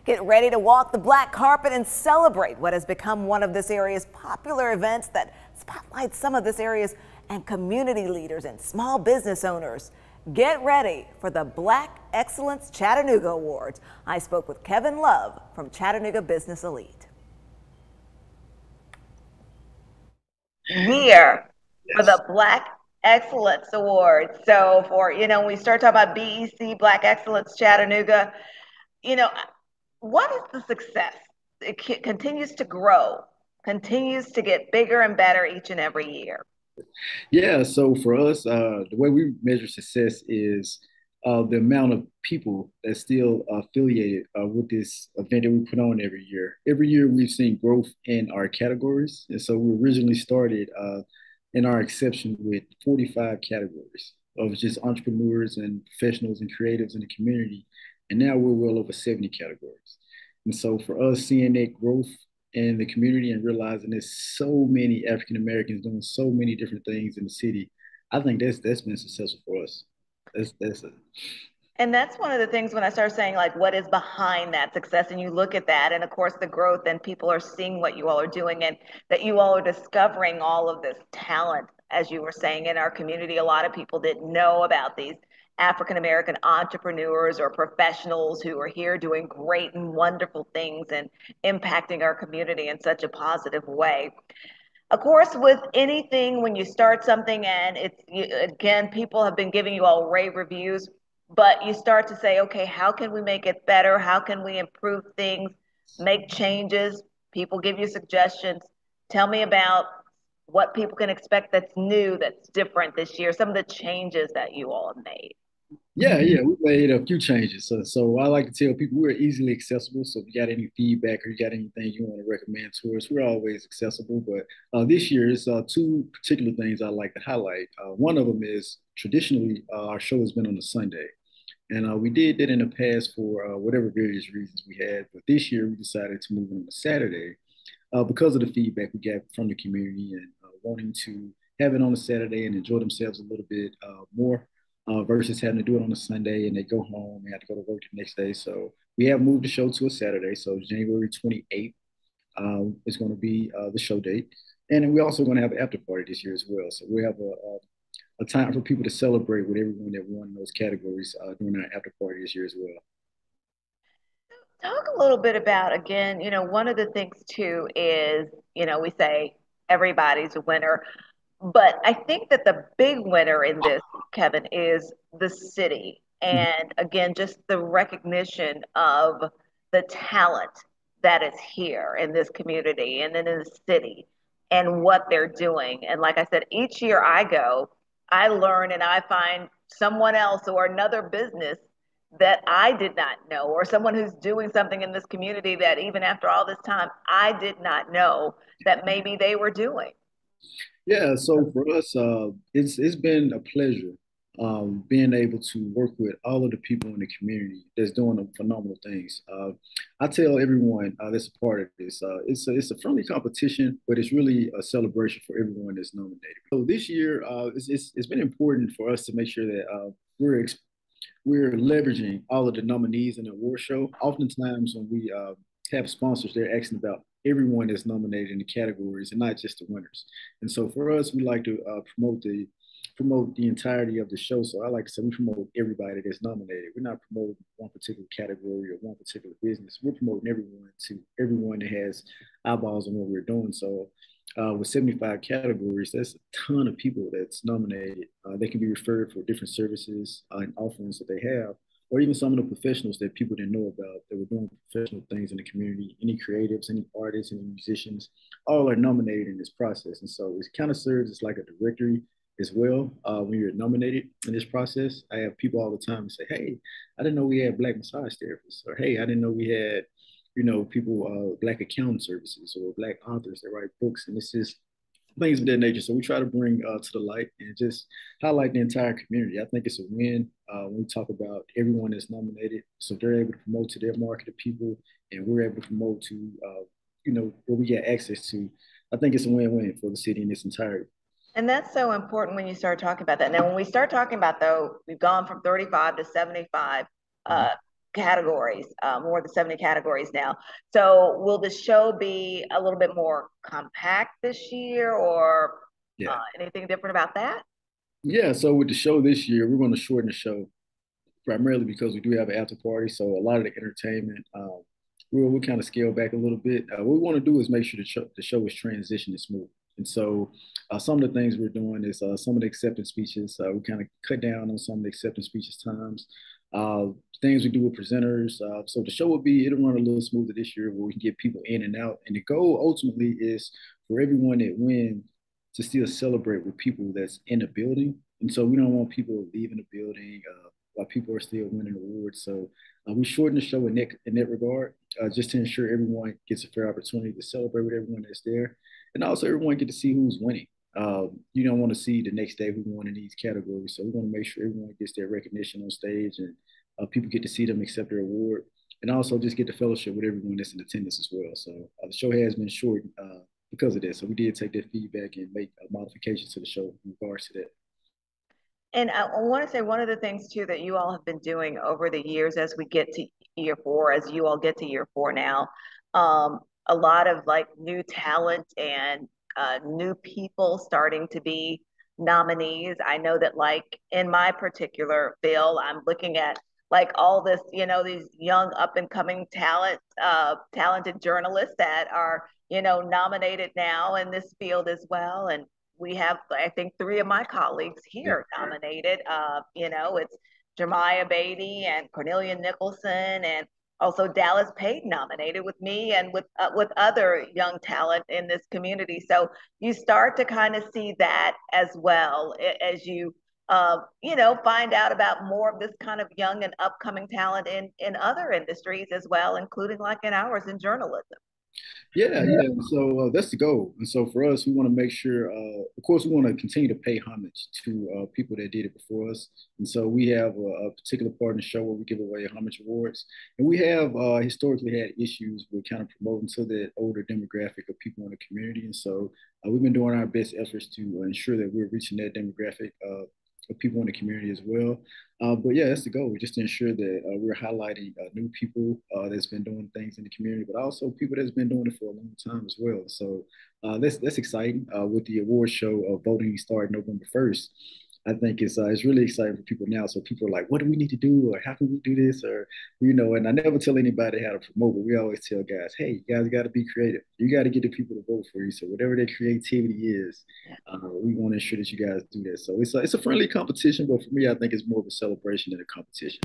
Get ready to walk the black carpet and celebrate what has become one of this area's popular events that spotlights some of this area's and community leaders and small business owners. Get ready for the Black Excellence Chattanooga Awards. I spoke with Kevin Love from Chattanooga Business Elite. Year for the Black Excellence Awards. So when we start talking about BEC, Black Excellence Chattanooga, you know, what is the success? It continues to grow, continues to get bigger and better each and every year. Yeah, so for us, the way we measure success is the amount of people that still affiliated with this event that we put on every year. Every year, we've seen growth in our categories. And so we originally started in our exception with 45 categories of just entrepreneurs and professionals and creatives in the community. And now we're well over 70 categories. And so for us, seeing that growth in the community and realizing there's so many African Americans doing so many different things in the city, I think that's been successful for us. That's it. And that's one of the things when I start saying, like, what is behind that success? And you look at that, and of course, the growth, and people are seeing what you all are doing, and that you all are discovering all of this talent, as you were saying, in our community. A lot of people didn't know about these African American entrepreneurs or professionals who are here doing great and wonderful things and impacting our community in such a positive way. Of course, with anything, when you start something and again, people have been giving you all rave reviews, but you start to say, okay, how can we make it better? How can we improve things, make changes? People give you suggestions. Tell me about what people can expect that's new, that's different this year, some of the changes that you all have made. Yeah, we made a few changes. So I like to tell people we're easily accessible. So if you got any feedback or you got anything you want to recommend to us, we're always accessible. But this year, it's two particular things I like to highlight. One of them is traditionally our show has been on a Sunday. And we did that in the past for whatever various reasons we had. But this year, we decided to move it on a Saturday because of the feedback we got from the community and wanting to have it on a Saturday and enjoy themselves a little bit more versus having to do it on a Sunday and they go home and have to go to work the next day. So we have moved the show to a Saturday. So January 28th is going to be the show date. And then we're also going to have an after party this year as well. So we have a time for people to celebrate with everyone that won in those categories during our after party this year as well. Talk a little bit about, again, one of the things too is, we say everybody's a winner, but I think that the big winner in this, Kevin, is the city. And again, just the recognition of the talent that is here in this community and in the city and what they're doing. And like I said, each year I go, I learn and I find someone else or another business that I did not know, or someone who's doing something in this community that even after all this time, I did not know that maybe they were doing. Yeah, so for us, it's been a pleasure being able to work with all of the people in the community that's doing phenomenal things. I tell everyone that's a part of this, it's a friendly competition, but it's really a celebration for everyone that's nominated. So this year, it's been important for us to make sure that we're leveraging all of the nominees in the award show. Oftentimes, when we have sponsors, they're asking about everyone that's nominated in the categories and not just the winners. And so for us, we like to promote the entirety of the show. So I like to say we promote everybody that's nominated. We're not promoting one particular category or one particular business. We're promoting everyone that has eyeballs on what we're doing. So with 75 categories, that's a ton of people that's nominated. They can be referred for different services and offerings that they have, or even some of the professionals that people didn't know about that were doing professional things in the community. Any creatives, any artists, any musicians, all are nominated in this process. And so it kind of serves as like a directory as well. When you're nominated in this process, I have people all the time say, hey, I didn't know we had Black massage therapists, or hey, I didn't know we had people, Black accounting services or Black authors that write books. And this is things of that nature. So we try to bring to the light and just highlight the entire community. I think it's a win when we talk about everyone that's nominated. So they're able to promote to their market of people, and we're able to promote to what we get access to. I think it's a win-win for the city in its entirety. And that's so important when you start talking about that. Now, when we start talking about, though, we've gone from 35 to 75. categories, more than 70 categories now. So will the show be a little bit more compact this year, or Yeah. anything different about that? Yeah. So with the show this year, we're going to shorten the show primarily because we do have an after party. So a lot of the entertainment, we'll kind of scale back a little bit. What we want to do is make sure the show is transitioning smooth. And so some of the things we're doing is some of the acceptance speeches. We kind of cut down on some of the acceptance speeches times. Uh, Things we do with presenters. So the show will it'll run a little smoother this year where we can get people in and out. And the goal ultimately is for everyone that wins to still celebrate with people that's in the building. And so we don't want people leaving the building while people are still winning awards. So we shorten the show in that regard, just to ensure everyone gets a fair opportunity to celebrate with everyone that's there, and also everyone get to see who's winning. You don't want to see the next day who won in these categories, so we want to make sure everyone gets their recognition on stage, and people get to see them accept their award, and also just get the fellowship with everyone that's in attendance as well. So the show has been shortened because of this. So we did take that feedback and make modifications to the show in regards to that. And I want to say one of the things too that you all have been doing over the years as we get to year four, as you all get to year four now, a lot of like new talent and new people starting to be nominees. I know that like in my particular bill, I'm looking at like all this, these young up and coming talented journalists that are, nominated now in this field as well. And we have, I think, three of my colleagues Yeah. here nominated. It's Jemiah Beatty and Cornelia Nicholson, and also Dallas Payne nominated with me and with other young talent in this community. So you start to kind of see that as well as find out about more of this kind of young and upcoming talent in other industries as well, including like in ours in journalism. Yeah, yeah. So that's the goal. And so for us, we want to make sure, of course, we want to continue to pay homage to people that did it before us. And so we have a particular part in the show where we give away homage awards. And we have historically had issues with kind of promoting to the older demographic of people in the community. And so we've been doing our best efforts to ensure that we're reaching that demographic of people in the community as well. But yeah, that's the goal, just to ensure that we're highlighting new people that's been doing things in the community, but also people that's been doing it for a long time as well. So that's exciting. With the award show voting starting November 1st, I think it's really exciting for people now. So people are like, what do we need to do, or how can we do this, or and I never tell anybody how to promote, but we always tell guys, hey, you guys got to be creative. You got to get the people to vote for you. So whatever their creativity is, we want to ensure that you guys do that. So it's a friendly competition, but for me, I think it's more of a celebration than a competition.